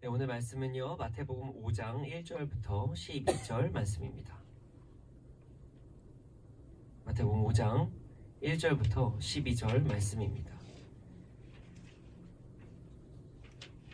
네, 오늘 말씀은요 마태복음 5장 1절부터 12절 말씀입니다. 마태복음 5장 1절부터 12절 말씀입니다.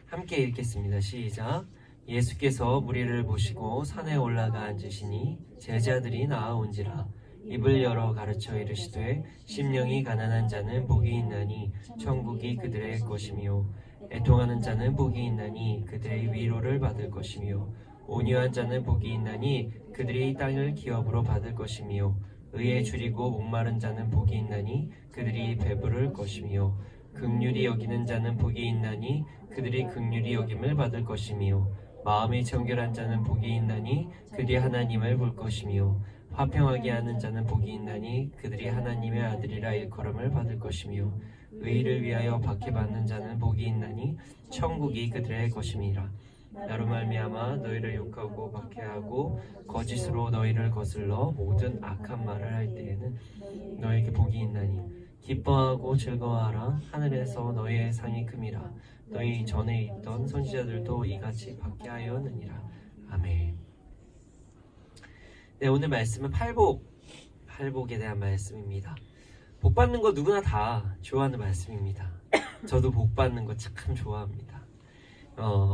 함께 읽겠습니다. 시작. 예수께서 무리를 보시고 산에 올라가 앉으시니 제자들이 나아온지라. 입을 열어 가르쳐 이르시되 심령이 가난한 자는 복이 있나니 천국이 그들의 것이며 애통하는 자는 복이 있나니 그들의 위로를 받을 것이며 온유한 자는 복이 있나니 그들이 땅을 기업으로 받을 것이며 의에 줄이고 목마른 자는 복이 있나니 그들이 배부를 것이며 긍휼히 여기는 자는 복이 있나니 그들이 긍휼히 여김을 받을 것이며 마음이 정결한 자는 복이 있나니 그들이 하나님을 볼 것이며 화평하게 하는 자는 복이 있나니 그들이 하나님의 아들이라 일컬음을 받을 것이며 의를 위하여 박해받는 자는 복이 있나니 천국이 그들의 것임이라. 나로 말미암아 너희를 욕하고 박해하고 거짓으로 너희를 거슬러 모든 악한 말을 할 때에는 너희에게 복이 있나니 기뻐하고 즐거워하라. 하늘에서 너희의 상이 큼이라. 너희 전에 있던 선지자들도 이같이 박해하였느니라. 아멘. 네, 오늘 말씀은 팔복에 대한 말씀입니다. 복 받는 거 누구나 다 좋아하는 말씀입니다. 저도 복 받는 거 참 좋아합니다.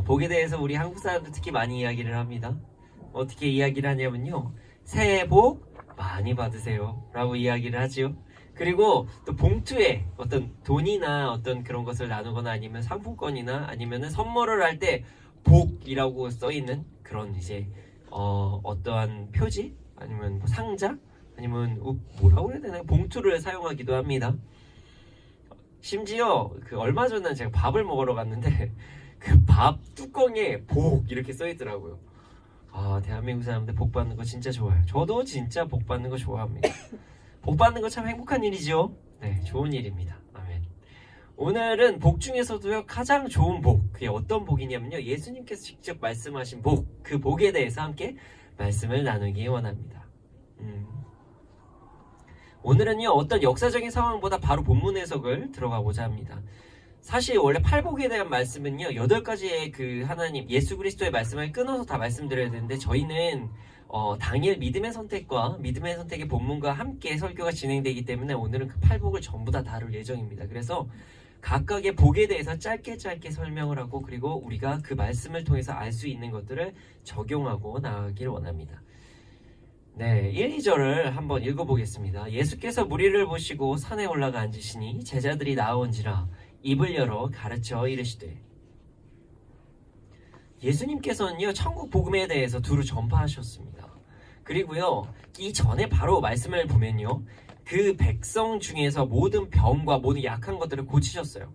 복에 대해서 우리 한국 사람들 특히 많이 이야기를 합니다. 어떻게 이야기를 하냐면요, 새해 복 많이 받으세요 라고 이야기를 하지요. 그리고 또 봉투에 어떤 돈이나 어떤 그런 것을 나누거나 아니면 상품권이나 아니면 선물을 할 때 복이라고 써있는 그런 이제 어떠한 표지 아니면 뭐 상자 아니면 뭐라고 해야 되나요? 봉투를 사용하기도 합니다. 심지어 그 얼마 전에 제가 밥을 먹으러 갔는데 그 밥 뚜껑에 복 이렇게 써 있더라고요. 아, 대한민국 사람들 복 받는 거 진짜 좋아요. 저도 진짜 복 받는 거 좋아합니다. 복 받는 거 참 행복한 일이죠. 네, 좋은 일입니다. 아멘. 오늘은 복 중에서도요 가장 좋은 복, 그게 어떤 복이냐면요, 예수님께서 직접 말씀하신 복, 그 복에 대해서 함께 말씀을 나누기 원합니다. 오늘은요 어떤 역사적인 상황보다 바로 본문 해석을 들어가고자 합니다. 사실 원래 팔복에 대한 말씀은요 8가지의 그 하나님 예수 그리스도의 말씀을 끊어서 다 말씀드려야 되는데, 저희는 당일 믿음의 선택과 믿음의 선택의 본문과 함께 설교가 진행되기 때문에 오늘은 그 팔복을 전부 다 다룰 예정입니다. 그래서 각각의 복에 대해서 짧게 설명을 하고, 그리고 우리가 그 말씀을 통해서 알 수 있는 것들을 적용하고 나아가길 원합니다. 네, 1, 2절을 한번 읽어보겠습니다. 예수께서 무리를 보시고 산에 올라가 앉으시니 제자들이 나아온지라. 입을 열어 가르쳐 이르시되. 예수님께서는요 천국 복음에 대해서 두루 전파하셨습니다. 그리고요 이 전에 바로 말씀을 보면요 그 백성 중에서 모든 병과 모든 약한 것들을 고치셨어요.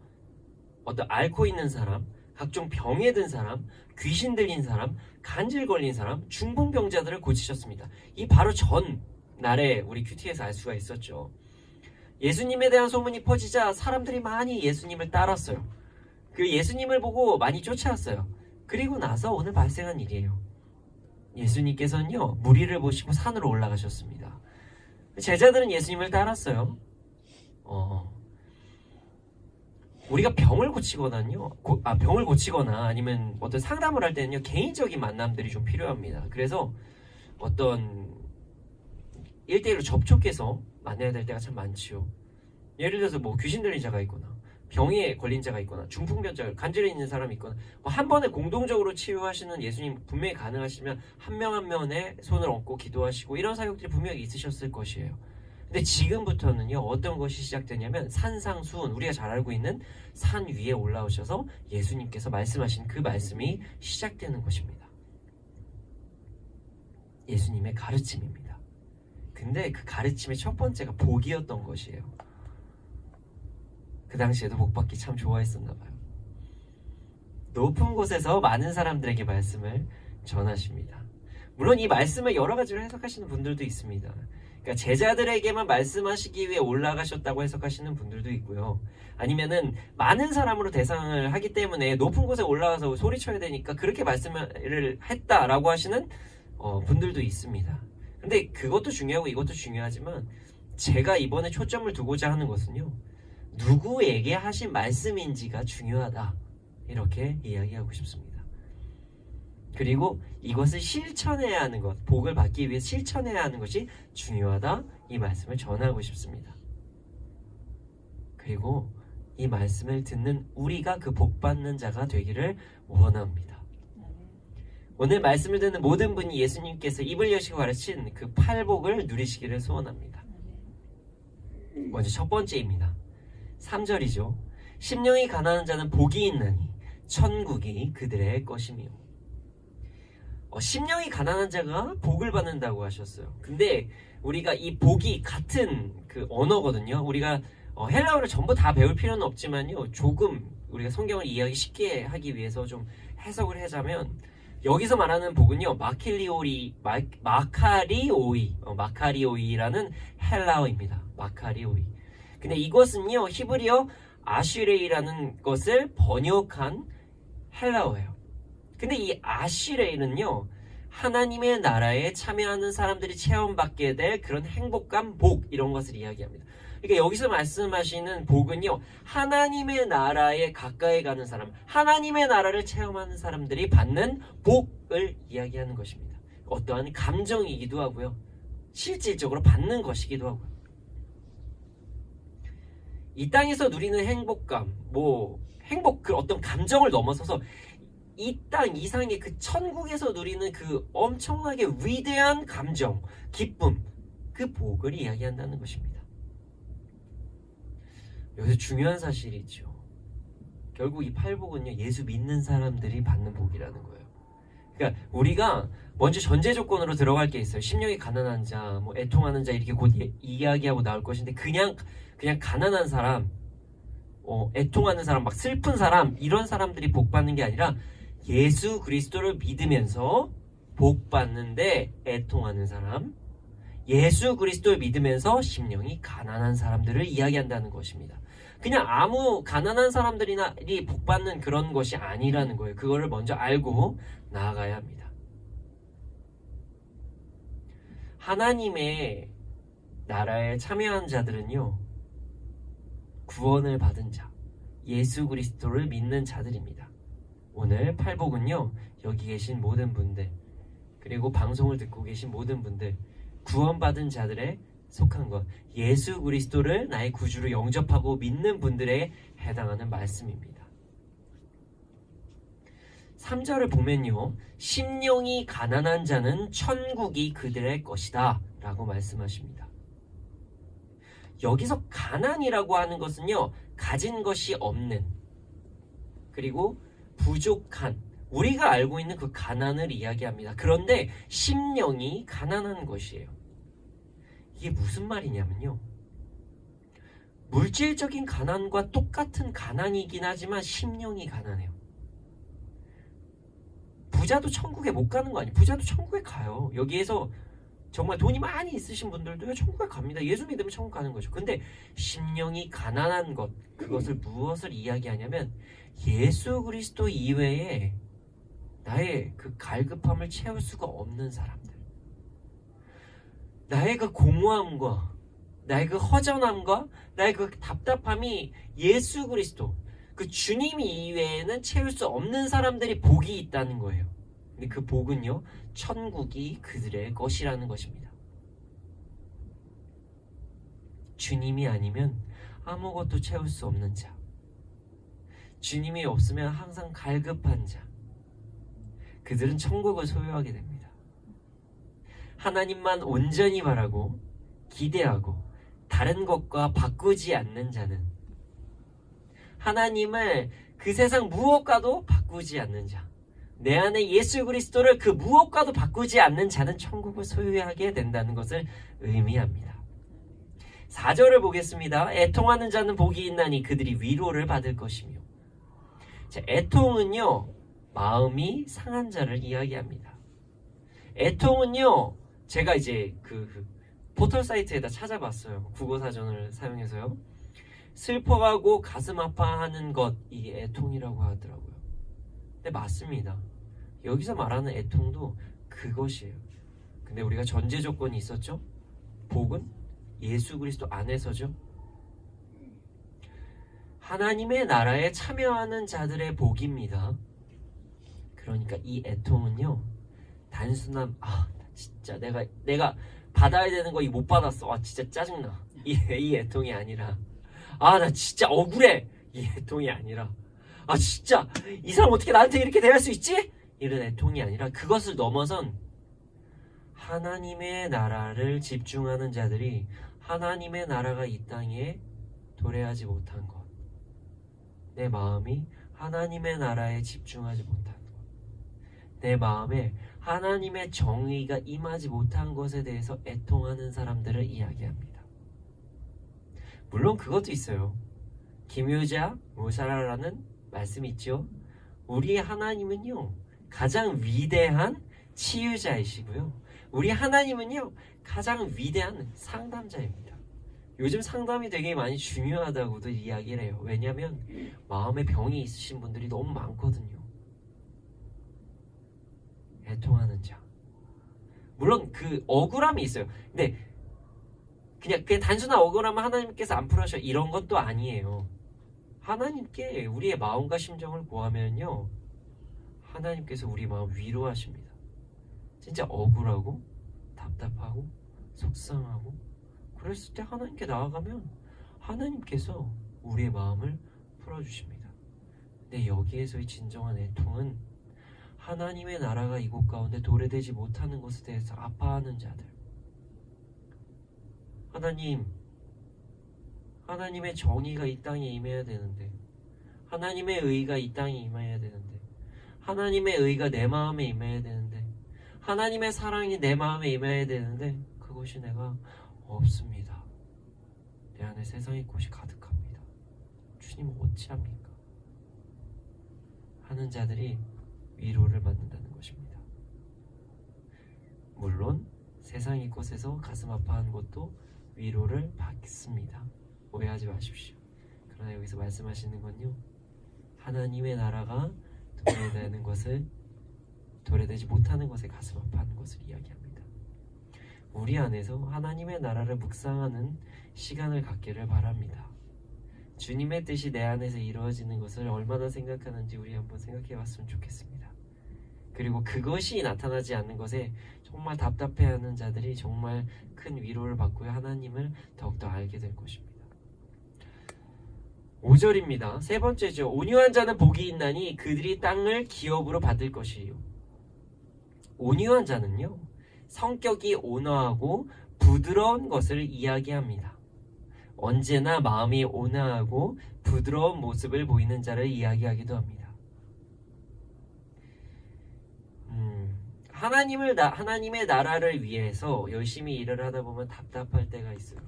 어떤 앓고 있는 사람, 각종 병에 든 사람, 귀신 들린 사람, 간질 걸린 사람, 중풍병자들을 고치셨습니다. 이 바로 전날에 우리 큐티에서 알 수가 있었죠. 예수님에 대한 소문이 퍼지자 사람들이 많이 예수님을 따랐어요. 그 예수님을 보고 많이 쫓아왔어요. 그리고 나서 오늘 발생한 일이에요. 예수님께서는요 무리를 보시고 산으로 올라가셨습니다. 제자들은 예수님을 따랐어요. 우리가 병을 고치거나 아니면 어떤 상담을 할 때는요 개인적인 만남들이 좀 필요합니다. 그래서 어떤 1대1로 접촉해서 만나야 될 때가 참 많지요. 예를 들어서 뭐 귀신 들린 자가 있거나 병에 걸린 자가 있거나 중풍병자, 간질에 있는 사람이 있거나 한 번에 공동적으로 치유하시는 예수님 분명히 가능하시면 한 명 한 명의 손을 얹고 기도하시고 이런 사역들이 분명히 있으셨을 것이에요. 근데 지금부터는요 어떤 것이 시작되냐면 산상수훈, 우리가 잘 알고 있는 산 위에 올라오셔서 예수님께서 말씀하신 그 말씀이 시작되는 것입니다. 예수님의 가르침입니다. 근데 그 가르침의 첫 번째가 복이었던 것이에요. 그 당시에도 복 받기 참 좋아했었나 봐요. 높은 곳에서 많은 사람들에게 말씀을 전하십니다. 물론 이 말씀을 여러 가지로 해석하시는 분들도 있습니다. 그러니까 제자들에게만 말씀하시기 위해 올라가셨다고 해석하시는 분들도 있고요. 아니면은 많은 사람으로 대상을 하기 때문에 높은 곳에 올라가서 소리쳐야 되니까 그렇게 말씀을 했다라고 하시는 분들도 있습니다. 근데 그것도 중요하고 이것도 중요하지만 제가 이번에 초점을 두고자 하는 것은요 누구에게 하신 말씀인지가 중요하다, 이렇게 이야기하고 싶습니다. 그리고 이것을 실천해야 하는 것, 복을 받기 위해 실천해야 하는 것이 중요하다. 이 말씀을 전하고 싶습니다. 그리고 이 말씀을 듣는 우리가 그 복 받는 자가 되기를 원합니다. 오늘 말씀을 듣는 모든 분이 예수님께서 입을 여시고 가르친 그 팔복을 누리시기를 소원합니다. 먼저 첫 번째입니다. 3절이죠. 심령이 가난한 자는 복이 있나니 천국이 그들의 것이며. 심령이 가난한 자가 복을 받는다고 하셨어요. 근데 우리가 이 복이 같은 그 언어거든요. 우리가 헬라어를 전부 다 배울 필요는 없지만요, 조금 우리가 성경을 이해하기 쉽게 하기 위해서 좀 해석을 하자면, 여기서 말하는 복은요, 마카리오이라는 헬라어입니다. 마카리오이. 근데 이것은요, 히브리어 아슈레이라는 것을 번역한 헬라어예요. 근데 이 아슈레이는요, 하나님의 나라에 참여하는 사람들이 체험받게 될 그런 행복감, 복, 이런 것을 이야기합니다. 그러니까 여기서 말씀하시는 복은요, 하나님의 나라에 가까이 가는 사람, 하나님의 나라를 체험하는 사람들이 받는 복을 이야기하는 것입니다. 어떠한 감정이기도 하고요, 실질적으로 받는 것이기도 하고요. 이 땅에서 누리는 행복감, 그 어떤 감정을 넘어서서 이 땅 이상의 그 천국에서 누리는 그 엄청나게 위대한 감정, 기쁨, 그 복을 이야기한다는 것입니다. 여기서 중요한 사실이 있죠. 결국 이 팔복은요, 예수 믿는 사람들이 받는 복이라는 거예요. 그러니까 우리가 먼저 전제 조건으로 들어갈 게 있어요. 심령이 가난한 자, 애통하는 자, 이렇게 곧 이야기하고 나올 것인데, 그냥 가난한 사람, 애통하는 사람, 막 슬픈 사람, 이런 사람들이 복 받는 게 아니라 예수 그리스도를 믿으면서 복 받는데 애통하는 사람, 예수 그리스도를 믿으면서 심령이 가난한 사람들을 이야기한다는 것입니다. 그냥 아무 가난한 사람들이 복 받는 그런 것이 아니라는 거예요. 그거를 먼저 알고 나아가야 합니다. 하나님의 나라에 참여한 자들은요, 구원을 받은 자, 예수 그리스도를 믿는 자들입니다. 오늘 팔복은요, 여기 계신 모든 분들, 그리고 방송을 듣고 계신 모든 분들, 구원받은 자들에 속한 것, 예수 그리스도를 나의 구주로 영접하고 믿는 분들에 해당하는 말씀입니다. 3절을 보면요, 심령이 가난한 자는 천국이 그들의 것이다 라고 말씀하십니다. 여기서 가난이라고 하는 것은요, 가진 것이 없는, 그리고 부족한, 우리가 알고 있는 그 가난을 이야기합니다. 그런데 심령이 가난한 것이에요. 이게 무슨 말이냐면요, 물질적인 가난과 똑같은 가난이긴 하지만 심령이 가난해요. 부자도 천국에 못 가는 거 아니에요. 부자도 천국에 가요. 여기에서 정말 돈이 많이 있으신 분들도 천국에 갑니다. 예수 믿으면 천국 가는 거죠. 근데 심령이 가난한 것, 그것을 무엇을 이야기하냐면 예수 그리스도 이외에 나의 그 갈급함을 채울 수가 없는 사람들, 나의 그 공허함과 나의 그 허전함과 나의 그 답답함이 예수 그리스도, 그 주님 이외에는 채울 수 없는 사람들이 복이 있다는 거예요. 근데 그 복은요, 천국이 그들의 것이라는 것입니다. 주님이 아니면 아무것도 채울 수 없는 자, 주님이 없으면 항상 갈급한 자, 그들은 천국을 소유하게 됩니다. 하나님만 온전히 바라고 기대하고 다른 것과 바꾸지 않는 자는, 하나님을 그 세상 무엇과도 바꾸지 않는 자, 내 안에 예수 그리스도를 그 무엇과도 바꾸지 않는 자는 천국을 소유하게 된다는 것을 의미합니다. 4절을 보겠습니다. 애통하는 자는 복이 있나니 그들이 위로를 받을 것이며. 자, 애통은요, 마음이 상한 자를 이야기합니다. 애통은요, 제가 이제 그 포털 사이트에다 찾아봤어요. 국어사전을 사용해서요. 슬퍼하고 가슴 아파하는 것, 이게 애통이라고 하더라고요. 근데 맞습니다. 여기서 말하는 애통도 그것이에요. 근데 우리가 전제 조건이 있었죠? 복은 예수 그리스도 안에서죠. 하나님의 나라에 참여하는 자들의 복입니다. 그러니까 이 애통은요, 단순한 진짜 내가 받아야 되는 거 못 받았어. 진짜 짜증나. 이 애통이 아니라 나 진짜 억울해. 이 애통이 아니라 진짜 이 사람 어떻게 나한테 이렇게 대할 수 있지? 이런 애통이 아니라 그것을 넘어선 하나님의 나라를 집중하는 자들이 하나님의 나라가 이 땅에 도래하지 못한 것, 내 마음이 하나님의 나라에 집중하지 못한 것, 내 마음에 하나님의 정의가 임하지 못한 것에 대해서 애통하는 사람들을 이야기합니다. 물론 그것도 있어요. 김유자 모사라라는 말씀이 있죠. 우리 하나님은요, 가장 위대한 치유자이시고요, 우리 하나님은요, 가장 위대한 상담자입니다. 요즘 상담이 되게 많이 중요하다고도 이야기를 해요. 왜냐하면 마음에 병이 있으신 분들이 너무 많거든요. 애통하는 자, 물론 그 억울함이 있어요. 근데 그냥 단순한 억울함을 하나님께서 안 풀어주셔 이런 것도 아니에요. 하나님께 우리의 마음과 심정을 구하면요, 하나님께서 우리 마음 위로하십니다. 진짜 억울하고 답답하고 속상하고 그랬을 때 하나님께 나아가면 하나님께서 우리의 마음을 풀어주십니다. 근데 여기에서의 진정한 애통은 하나님의 나라가 이곳 가운데 도래되지 못하는 것에 대해서 아파하는 자들, 하나님의 정의가 이 땅에 임해야 되는데, 하나님의 의가 이 땅에 임해야 되는데, 하나님의 의가 내 마음에 임해야 되는데, 하나님의 사랑이 내 마음에 임해야 되는데 그것이 내가 없습니다. 내 안에 세상의 꽃이 가득합니다. 주님 어찌합니까? 하는 자들이 위로를 받는다는 것입니다. 물론 세상의 꽃에서 가슴 아파하는 것도 위로를 받습니다. 오해하지 마십시오. 그러나 여기서 말씀하시는 건요, 하나님의 나라가 도래되지 못하는 것에 가슴 아파하는 것을 이야기합니다. 우리 안에서 하나님의 나라를 묵상하는 시간을 갖기를 바랍니다. 주님의 뜻이 내 안에서 이루어지는 것을 얼마나 생각하는지 우리 한번 생각해 봤으면 좋겠습니다. 그리고 그것이 나타나지 않는 것에 정말 답답해하는 자들이 정말 큰 위로를 받고요, 하나님을 더욱더 알게 될 것입니다. 5절입니다. 세 번째죠. 온유한 자는 복이 있나니 그들이 땅을 기업으로 받을 것이요. 온유한 자는요, 성격이 온화하고 부드러운 것을 이야기합니다. 언제나 마음이 온화하고 부드러운 모습을 보이는 자를 이야기하기도 합니다. 하나님의 나라를 위해서 열심히 일을 하다 보면 답답할 때가 있어요.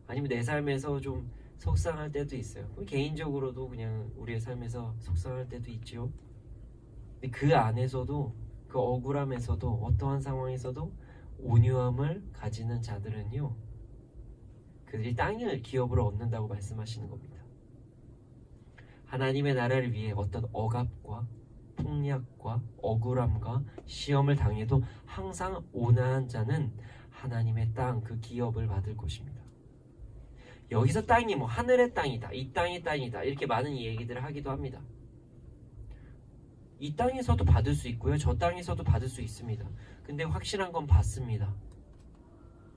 아니면 내 삶에서 좀 속상할 때도 있어요. 개인적으로도 그냥 우리의 삶에서 속상할 때도 있죠. 근데 그 안에서도, 그 억울함에서도, 어떠한 상황에서도 온유함을 가지는 자들은요, 그들이 땅을 기업으로 얻는다고 말씀하시는 겁니다. 하나님의 나라를 위해 어떤 억압과 폭력과 억울함과 시험을 당해도 항상 온화한 자는 하나님의 땅, 그 기업을 받을 것입니다. 여기서 땅이 하늘의 땅이다, 이 땅의 땅이다, 이렇게 많은 얘기들을 하기도 합니다. 이 땅에서도 받을 수 있고요, 저 땅에서도 받을 수 있습니다. 근데 확실한 건 받습니다.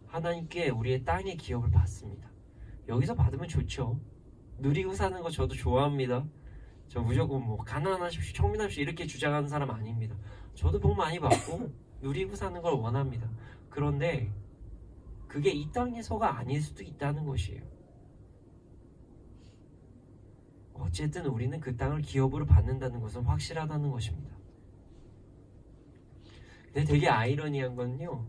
하나님께 우리의 땅의 기업을 받습니다. 여기서 받으면 좋죠. 누리고 사는 거 저도 좋아합니다. 저 무조건 가난하십시오, 청민하십시오 이렇게 주장하는 사람 아닙니다. 저도 복 많이 받고 누리고 사는 걸 원합니다. 그런데 그게 이 땅에서가 아닐 수도 있다는 것이에요. 어쨌든 우리는 그 땅을 기업으로 받는다는 것은 확실하다는 것입니다. 근데 되게 아이러니한 건요,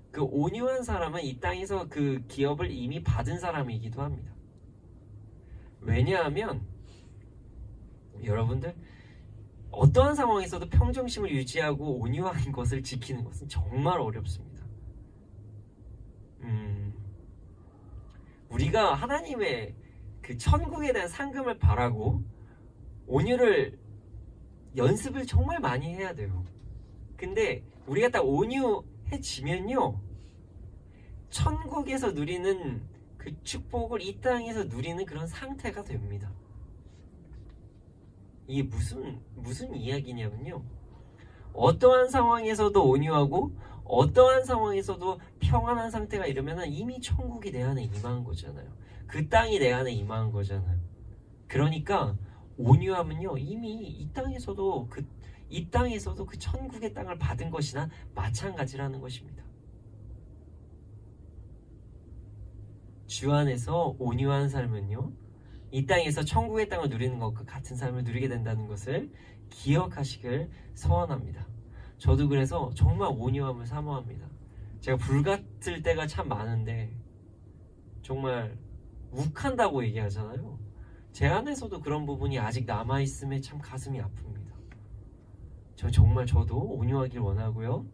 그 온유한 사람은 이 땅에서 그 기업을 이미 받은 사람이기도 합니다. 왜냐하면 여러분들, 어떠한 상황에서도 평정심을 유지하고 온유한 것을 지키는 것은 정말 어렵습니다. 우리가 하나님의 그 천국에 대한 상금을 바라고 연습을 정말 많이 해야 돼요. 근데 우리가 딱 온유해지면요, 천국에서 누리는 그 축복을 이 땅에서 누리는 그런 상태가 됩니다. 이게 무슨 이야기냐면요, 어떠한 상황에서도 온유하고 어떠한 상황에서도 평안한 상태가 이러면 이미 천국이 내 안에 임한 거잖아요. 그 땅이 내 안에 임한 거잖아요. 그러니까 온유함은요, 이미 이 땅에서도 그 천국의 땅을 받은 것이나 마찬가지라는 것입니다. 주 안에서 온유한 삶은요, 이 땅에서 천국의 땅을 누리는 것과 같은 삶을 누리게 된다는 것을 기억하시길 소원합니다. 저도 그래서 정말 온유함을 사모합니다. 제가 불같을 때가 참 많은데 정말 욱한다고 얘기하잖아요. 제 안에서도 그런 부분이 아직 남아있음에 참 가슴이 아픕니다. 저도 온유하길 원하고요.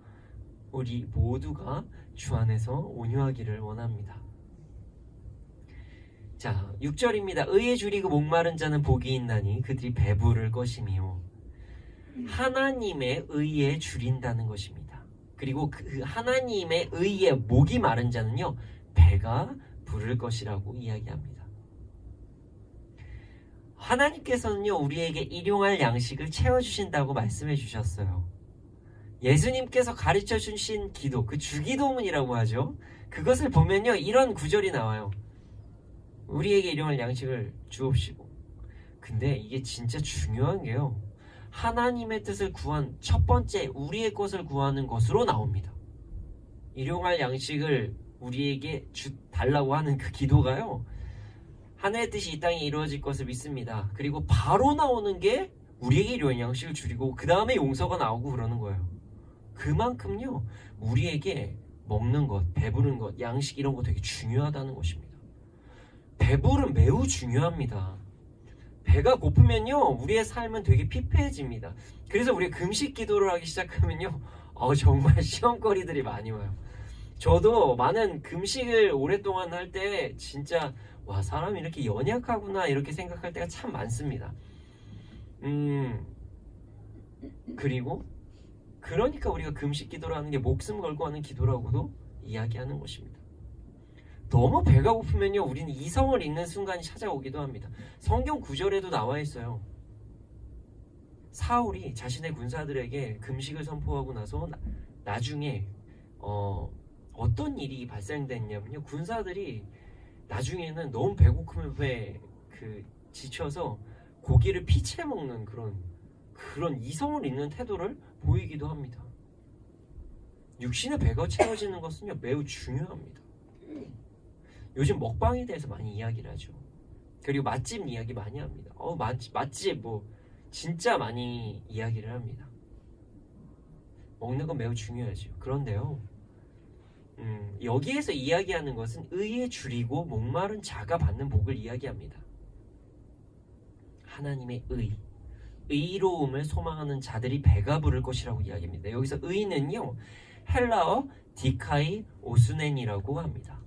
우리 모두가 주 안에서 온유하기를 원합니다. 자, 6절입니다. 의에 줄이고 목마른 자는 복이 있나니 그들이 배부를 것이며. 하나님의 의에 줄인다는 것입니다. 그리고 그 하나님의 의에 목이 마른 자는요, 배가 부를 것이라고 이야기합니다. 하나님께서는요, 우리에게 일용할 양식을 채워주신다고 말씀해 주셨어요. 예수님께서 가르쳐 주신 기도, 그 주기도문이라고 하죠. 그것을 보면요, 이런 구절이 나와요. 우리에게 일용할 양식을 주옵시고. 근데 이게 진짜 중요한 게요, 하나님의 뜻을 구한 첫 번째 우리의 것을 구하는 것으로 나옵니다. 일용할 양식을 우리에게 달라고 하는 그 기도가요, 하나님의 뜻이 이 땅에 이루어질 것을 믿습니다. 그리고 바로 나오는 게 우리에게 일용할 양식을 줄이고 그 다음에 용서가 나오고 그러는 거예요. 그만큼요, 우리에게 먹는 것, 배부른 것, 양식 이런 거 되게 중요하다는 것입니다. 배부름 매우 중요합니다. 배가 고프면요, 우리의 삶은 되게 피폐해집니다. 그래서 우리가 금식 기도를 하기 시작하면요, 정말 시험거리들이 많이 와요. 저도 많은 금식을 오랫동안 할 때 진짜 와, 사람이 이렇게 연약하구나 이렇게 생각할 때가 참 많습니다. 그리고 그러니까 우리가 금식 기도를 하는 게 목숨 걸고 하는 기도라고도 이야기하는 것입니다. 너무 배가 고프면요, 우리는 이성을 잃는 순간이 찾아오기도 합니다. 성경 구절에도 나와 있어요. 사울이 자신의 군사들에게 금식을 선포하고 나서 나중에 어떤 일이 발생됐냐면요, 군사들이 나중에는 너무 배고픔에 지쳐서 고기를 피채 먹는 그런 이성을 잃는 태도를 보이기도 합니다. 육신의 배가 채워지는 것은요, 매우 중요합니다. 요즘 먹방에 대해서 많이 이야기를 하죠. 그리고 맛집 이야기 많이 합니다. 맛집 진짜 많이 이야기를 합니다. 먹는 건 매우 중요하죠. 그런데요, 여기에서 이야기하는 것은 의에 줄이고 목마른 자가 받는 복을 이야기합니다. 하나님의 의로움을 소망하는 자들이 배가 부를 것이라고 이야기합니다. 여기서 의는요, 헬라어 디카이 오수넨이라고 합니다.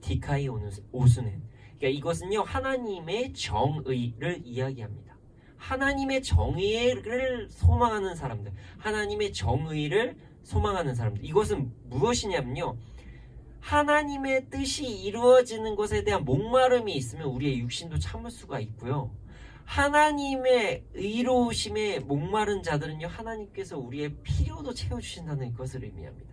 디카이 오수넨. 그러니까 이것은요, 하나님의 정의를 이야기합니다. 하나님의 정의를 소망하는 사람들, 하나님의 정의를 소망하는 사람들. 이것은 무엇이냐면요, 하나님의 뜻이 이루어지는 것에 대한 목마름이 있으면 우리의 육신도 참을 수가 있고요, 하나님의 의로우심에 목마른 자들은요, 하나님께서 우리의 필요도 채워주신다는 것을 의미합니다.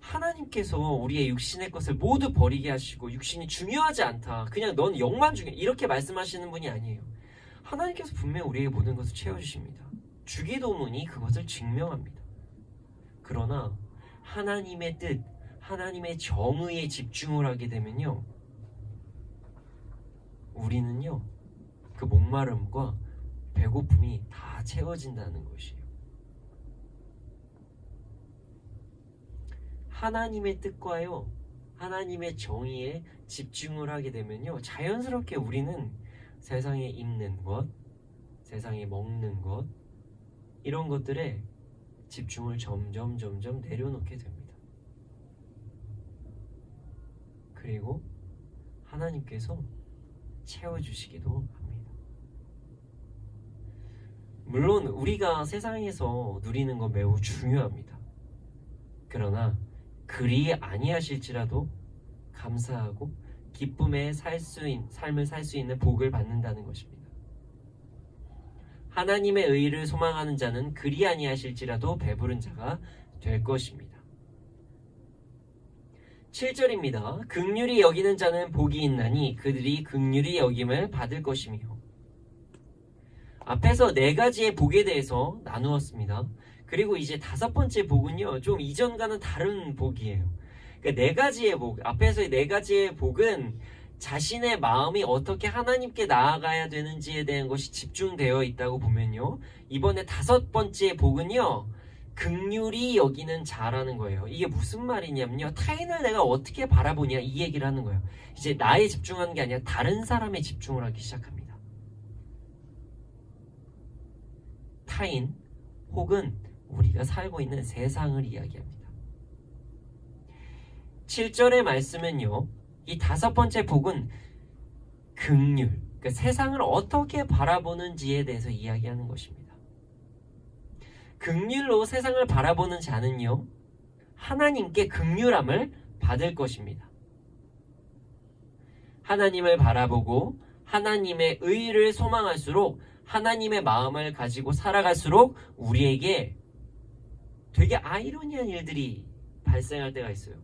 하나님께서 우리의 육신의 것을 모두 버리게 하시고 육신이 중요하지 않다, 그냥 넌 영만 중요해, 이렇게 말씀하시는 분이 아니에요. 하나님께서 분명 우리의 모든 것을 채워주십니다. 주기도문이 그것을 증명합니다. 그러나 하나님의 뜻, 하나님의 정의에 집중을 하게 되면요, 우리는요, 그 목마름과 배고픔이 다 채워진다는 것이에요. 하나님의 뜻과요, 하나님의 정의에 집중을 하게 되면요, 자연스럽게 우리는 세상에 입는 것, 세상에 먹는 것, 이런 것들에 집중을 점점 내려놓게 됩니다. 그리고 하나님께서 채워주시기도 합니다. 물론 우리가 세상에서 누리는 건 매우 중요합니다. 그러나 그리 아니하실지라도 감사하고 기쁨의 삶을 살 수 있는 복을 받는다는 것입니다. 하나님의 의를 소망하는 자는 그리 아니하실지라도 배부른 자가 될 것입니다. 7절입니다. 긍휼히 여기는 자는 복이 있나니 그들이 긍휼히 여김을 받을 것이며. 앞에서 네 가지의 복에 대해서 나누었습니다. 그리고 이제 다섯 번째 복은요, 좀 이전과는 다른 복이에요. 그러니까 네 가지의 복, 앞에서의 네 가지의 복은 자신의 마음이 어떻게 하나님께 나아가야 되는지에 대한 것이 집중되어 있다고 보면요, 이번에 다섯 번째 복은요, 긍휼히 여기는 자라는 거예요. 이게 무슨 말이냐면요, 타인을 내가 어떻게 바라보냐 이 얘기를 하는 거예요. 이제 나에 집중하는 게 아니라 다른 사람에 집중을 하기 시작합니다. 타인 혹은 우리가 살고 있는 세상을 이야기합니다. 7절의 말씀은요, 이 다섯 번째 복은 긍휼, 그러니까 세상을 어떻게 바라보는지에 대해서 이야기하는 것입니다. 긍휼로 세상을 바라보는 자는요, 하나님께 긍휼함을 받을 것입니다. 하나님을 바라보고 하나님의 의를 소망할수록, 하나님의 마음을 가지고 살아갈수록 우리에게 되게 아이러니한 일들이 발생할 때가 있어요.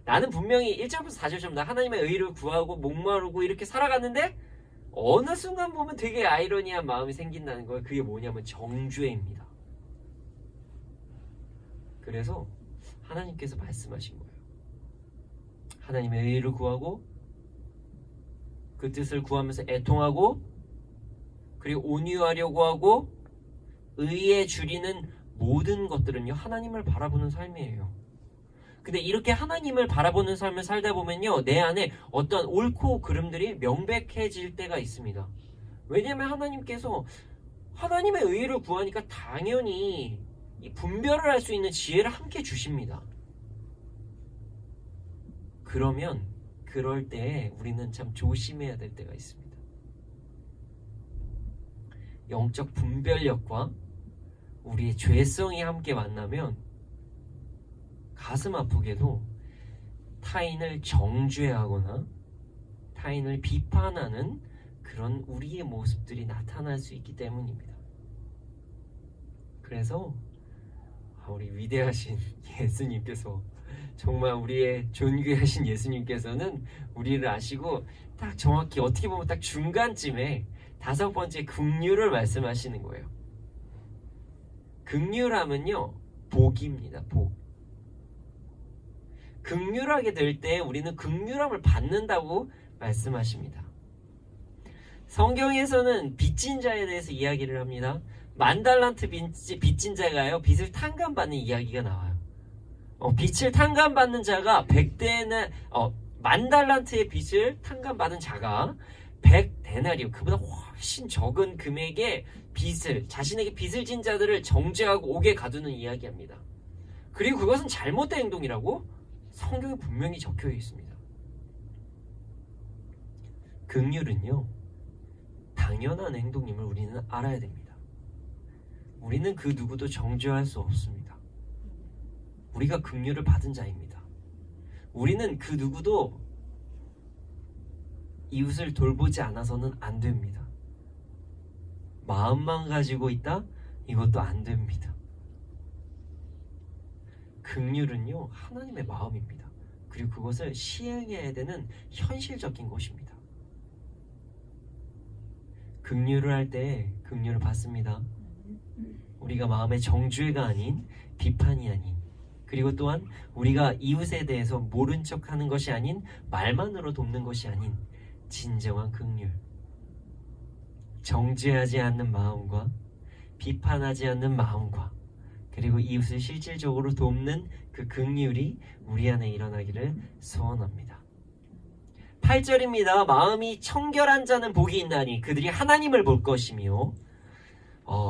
나는 분명히 1절부터 4절처럼 나 하나님의 의를 구하고 목마르고 이렇게 살아갔는데 어느 순간 보면 되게 아이러니한 마음이 생긴다는 거예요. 그게 뭐냐면 정죄입니다. 그래서 하나님께서 말씀하신 거예요. 하나님의 의를 구하고 그 뜻을 구하면서 애통하고 그리고 온유하려고 하고 의에 줄이는 모든 것들은요, 하나님을 바라보는 삶이에요. 근데 이렇게 하나님을 바라보는 삶을 살다 보면요, 내 안에 어떤 옳고 그름들이 명백해질 때가 있습니다. 왜냐하면 하나님께서 하나님의 의를 구하니까 당연히 이 분별을 할 수 있는 지혜를 함께 주십니다. 그러면 그럴 때 우리는 참 조심해야 될 때가 있습니다. 영적 분별력과 우리의 죄성이 함께 만나면 가슴 아프게도 타인을 정죄하거나 타인을 비판하는 그런 우리의 모습들이 나타날 수 있기 때문입니다. 그래서 우리 위대하신 예수님께서, 정말 우리의 존귀하신 예수님께서는 우리를 아시고 딱 정확히 어떻게 보면 딱 중간쯤에 다섯 번째 긍휼을 말씀하시는 거예요. 긍휼함은요, 복입니다. 복. 긍휼하게 될 때 우리는 긍휼함을 받는다고 말씀하십니다. 성경에서는 빚진 자에 대해서 이야기를 합니다. 10,000달란트 빚진 자가요, 빚을 탕감받는 이야기가 나와요. 빚을 탕감받는 자가 10,000달란트의 빚을 탕감받은 자가 100데나리온, 그보다 훨씬 적은 금액의 빚을, 자신에게 빚을 진 자들을 정죄하고 옥에 가두는 이야기합니다. 그리고 그것은 잘못된 행동이라고 성경에 분명히 적혀 있습니다. 긍휼은요, 당연한 행동임을 우리는 알아야 됩니다. 우리는 그 누구도 정죄할 수 없습니다. 우리가 긍휼을 받은 자입니다. 우리는 그 누구도 이웃을 돌보지 않아서는 안 됩니다. 마음만 가지고 있다? 이것도 안 됩니다. 긍휼은요, 하나님의 마음입니다. 그리고 그것을 시행해야 되는 현실적인 것입니다. 긍휼을 할 때 긍휼을 받습니다. 우리가 마음의 정죄가 아닌, 비판이 아닌, 그리고 또한 우리가 이웃에 대해서 모른 척하는 것이 아닌, 말만으로 돕는 것이 아닌 진정한 긍휼. 정죄하지 않는 마음과 비판하지 않는 마음과 그리고 이웃을 실질적으로 돕는 그 긍휼이 우리 안에 일어나기를 소원합니다. 8절입니다. 마음이 청결한 자는 복이 있나니 그들이 하나님을 볼 것이며.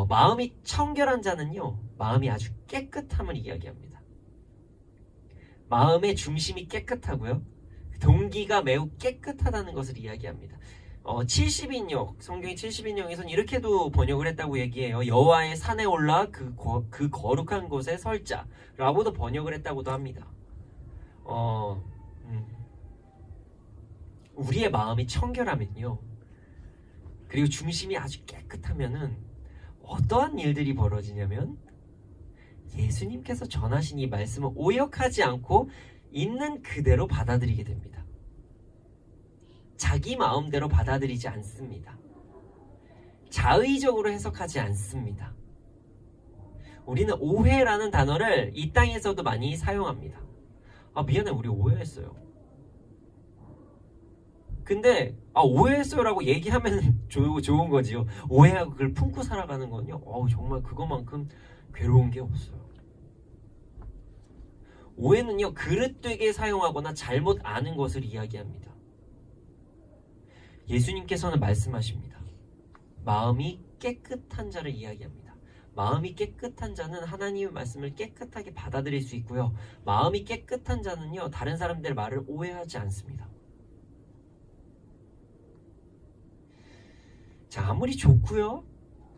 마음이 청결한 자는요, 마음이 아주 깨끗함을 이야기합니다. 마음의 중심이 깨끗하고요, 동기가 매우 깨끗하다는 것을 이야기합니다. 70인역, 성경의 70인역에서는 이렇게도 번역을 했다고 얘기해요. 여호와의 산에 올라 그 거룩한 곳에 설자 라고도 번역을 했다고도 합니다. 우리의 마음이 청결하면요, 그리고 중심이 아주 깨끗하면은 어떠한 일들이 벌어지냐면 예수님께서 전하신 이 말씀을 오역하지 않고 있는 그대로 받아들이게 됩니다. 자기 마음대로 받아들이지 않습니다. 자의적으로 해석하지 않습니다. 우리는 오해라는 단어를 이 땅에서도 많이 사용합니다. 미안해, 우리 오해했어요. 근데 오해했어요 라고 얘기하면 좋은 거지요. 오해하고 그걸 품고 살아가는 건요, 정말 그것만큼 괴로운 게 없어요. 오해는요, 그릇되게 사용하거나 잘못 아는 것을 이야기합니다. 예수님께서는 말씀하십니다. 마음이 깨끗한 자를 이야기합니다. 마음이 깨끗한 자는 하나님의 말씀을 깨끗하게 받아들일 수 있고요. 마음이 깨끗한 자는요, 다른 사람들의 말을 오해하지 않습니다. 자, 아무리 좋고요,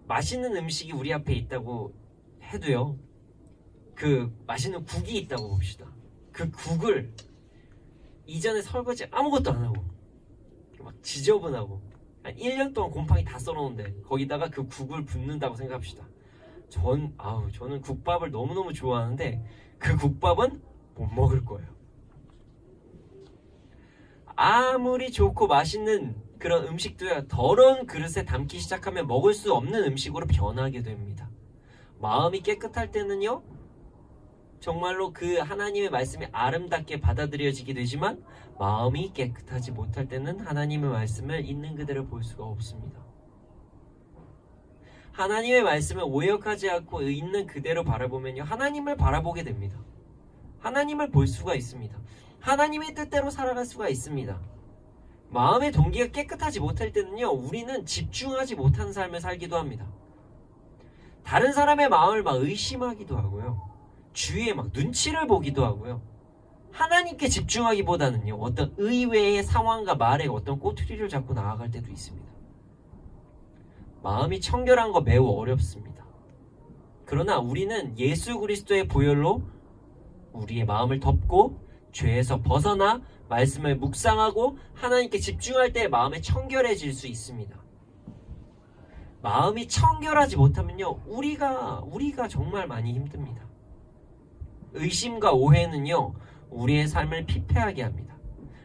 맛있는 음식이 우리 앞에 있다고 해도요, 그 맛있는 국이 있다고 봅시다. 그 국을 이전에 설거지 아무것도 안 하고 막 지저분하고 한 1년 동안 곰팡이 다 썰어놓은데 거기다가 그 국을 붓는다고 생각합시다. 저는 국밥을 너무너무 좋아하는데 그 국밥은 못 먹을 거예요. 아무리 좋고 맛있는 그런 음식도요, 더러운 그릇에 담기 시작하면 먹을 수 없는 음식으로 변하게 됩니다. 마음이 깨끗할 때는요, 정말로 그 하나님의 말씀이 아름답게 받아들여지게 되지만 마음이 깨끗하지 못할 때는 하나님의 말씀을 있는 그대로 볼 수가 없습니다. 하나님의 말씀을 오역하지 않고 있는 그대로 바라보면요, 하나님을 바라보게 됩니다. 하나님을 볼 수가 있습니다. 하나님의 뜻대로 살아갈 수가 있습니다. 마음의 동기가 깨끗하지 못할 때는요, 우리는 집중하지 못하는 삶을 살기도 합니다. 다른 사람의 마음을 막 의심하기도 하고요, 주위에 막 눈치를 보기도 하고요, 하나님께 집중하기보다는요, 어떤 의외의 상황과 말에 어떤 꼬투리를 잡고 나아갈 때도 있습니다. 마음이 청결한 거 매우 어렵습니다. 그러나 우리는 예수 그리스도의 보혈로 우리의 마음을 덮고 죄에서 벗어나 말씀을 묵상하고 하나님께 집중할 때 마음이 청결해질 수 있습니다. 마음이 청결하지 못하면요, 우리가 정말 많이 힘듭니다. 의심과 오해는요, 우리의 삶을 피폐하게 합니다.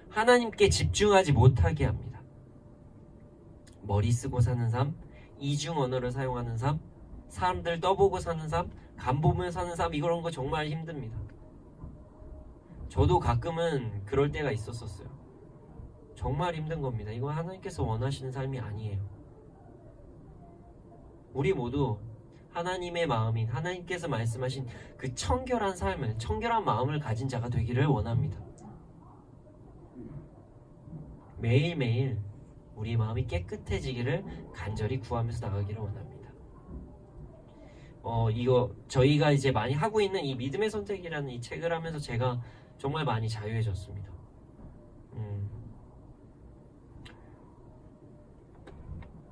하나님께 집중하지 못하게 합니다. 머리 쓰고 사는 삶, 이중 언어를 사용하는 삶, 사람들 떠보고 사는 삶, 간 보며 사는 삶, 이런 거 정말 힘듭니다. 저도 가끔은 그럴 때가 있었어요. 정말 힘든 겁니다. 이건 하나님께서 원하시는 삶이 아니에요. 우리 모두 하나님의 마음인 하나님께서 말씀하신 그 청결한 삶을, 청결한 마음을 가진 자가 되기를 원합니다. 매일매일 우리 마음이 깨끗해지기를 간절히 구하면서 나가기를 원합니다. 이거 저희가 이제 많이 하고 있는 이 믿음의 선택이라는 이 책을 하면서 제가 정말 많이 자유해졌습니다.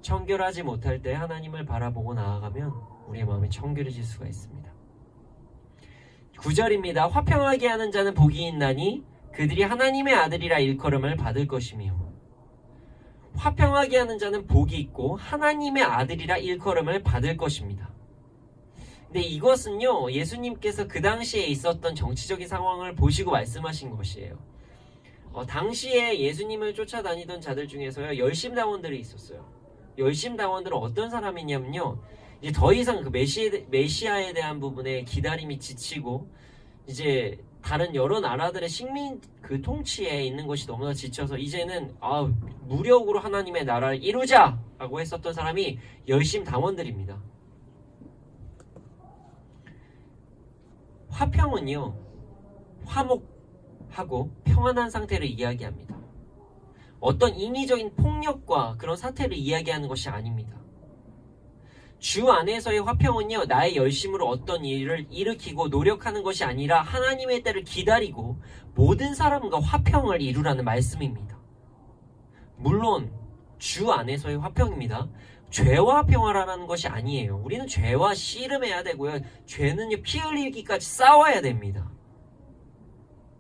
청결하지 못할 때 하나님을 바라보고 나아가면 우리의 마음이 청결해질 수가 있습니다. 9절입니다. 화평하게 하는 자는 복이 있나니 그들이 하나님의 아들이라 일컬음을 받을 것이며. 화평하게 하는 자는 복이 있고 하나님의 아들이라 일컬음을 받을 것입니다. 근데 이것은요, 예수님께서 그 당시에 있었던 정치적인 상황을 보시고 말씀하신 것이에요. 당시에 예수님을 쫓아다니던 자들 중에서요, 열심당원들이 있었어요. 열심당원들은 어떤 사람이냐면요, 이제 더 이상 그 메시아에 대한 부분에 기다림이 지치고 이제 다른 여러 나라들의 식민 그 통치에 있는 것이 너무나 지쳐서 이제는 무력으로 하나님의 나라를 이루자라고 했었던 사람이 열심당원들입니다. 화평은요, 화목하고 평안한 상태를 이야기합니다. 어떤 인위적인 폭력과 그런 사태를 이야기하는 것이 아닙니다. 주 안에서의 화평은요, 나의 열심으로 어떤 일을 일으키고 노력하는 것이 아니라 하나님의 때를 기다리고 모든 사람과 화평을 이루라는 말씀입니다. 물론 주 안에서의 화평입니다. 죄와 평화라는 것이 아니에요. 우리는 죄와 씨름해야 되고요, 죄는요, 피 흘리기까지 싸워야 됩니다.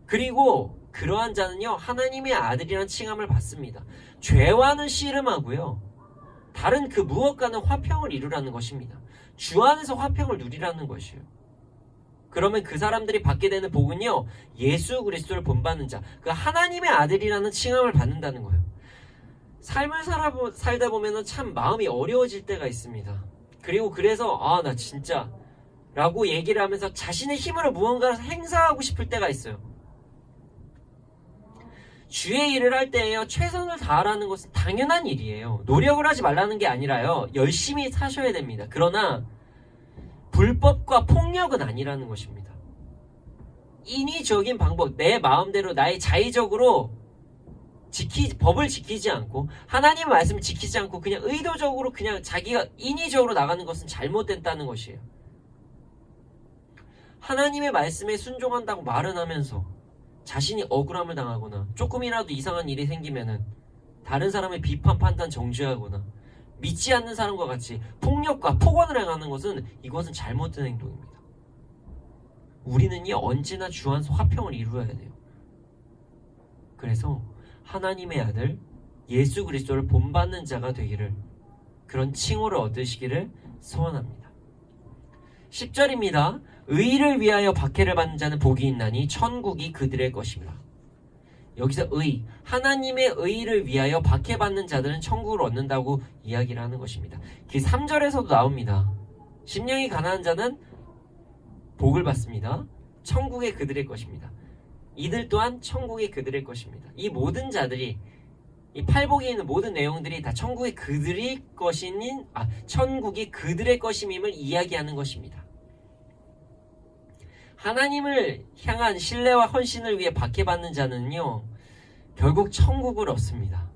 그리고 그러한 자는요, 하나님의 아들이라는 칭함을 받습니다. 죄와는 씨름하고요, 다른 그 무엇과는 화평을 이루라는 것입니다. 주 안에서 화평을 누리라는 것이에요. 그러면 그 사람들이 받게 되는 복은요, 예수 그리스도를 본받는 자, 그 하나님의 아들이라는 칭함을 받는다는 거예요. 삶을 살다 보면 참 마음이 어려워질 때가 있습니다. 그리고 그래서 나 진짜 라고 얘기를 하면서 자신의 힘으로 무언가를 행사하고 싶을 때가 있어요. 주의 일을 할 때에요, 최선을 다하라는 것은 당연한 일이에요. 노력을 하지 말라는 게 아니라요, 열심히 사셔야 됩니다. 그러나 불법과 폭력은 아니라는 것입니다. 인위적인 방법, 내 마음대로 나의 자의적으로 법을 지키지 않고 하나님의 말씀을 지키지 않고 그냥 의도적으로 그냥 자기가 인위적으로 나가는 것은 잘못됐다는 것이에요. 하나님의 말씀에 순종한다고 말은 하면서 자신이 억울함을 당하거나 조금이라도 이상한 일이 생기면은 다른 사람의 비판, 판단, 정죄하거나 믿지 않는 사람과 같이 폭력과 폭언을 행하는 것은 이것은 잘못된 행동입니다. 우리는요, 언제나 주 안에서 화평을 이루어야 돼요. 그래서 하나님의 아들 예수 그리스도를 본받는 자가 되기를, 그런 칭호를 얻으시기를 소원합니다. 10절입니다. 의를 위하여 박해를 받는 자는 복이 있나니 천국이 그들의 것입니다. 여기서 하나님의 의를 위하여 박해받는 자들은 천국을 얻는다고 이야기를 하는 것입니다. 그 3절에서도 나옵니다. 심령이 가난한 자는 복을 받습니다. 천국이 그들의 것입니다. 이들 또한 천국이 그들의 것입니다. 이 모든 자들이, 이 팔복에 있는 모든 내용들이 다 천국이 그들의 것임임을 이야기하는 것입니다. 하나님을 향한 신뢰와 헌신을 위해 박해받는 자는요, 결국 천국을 얻습니다.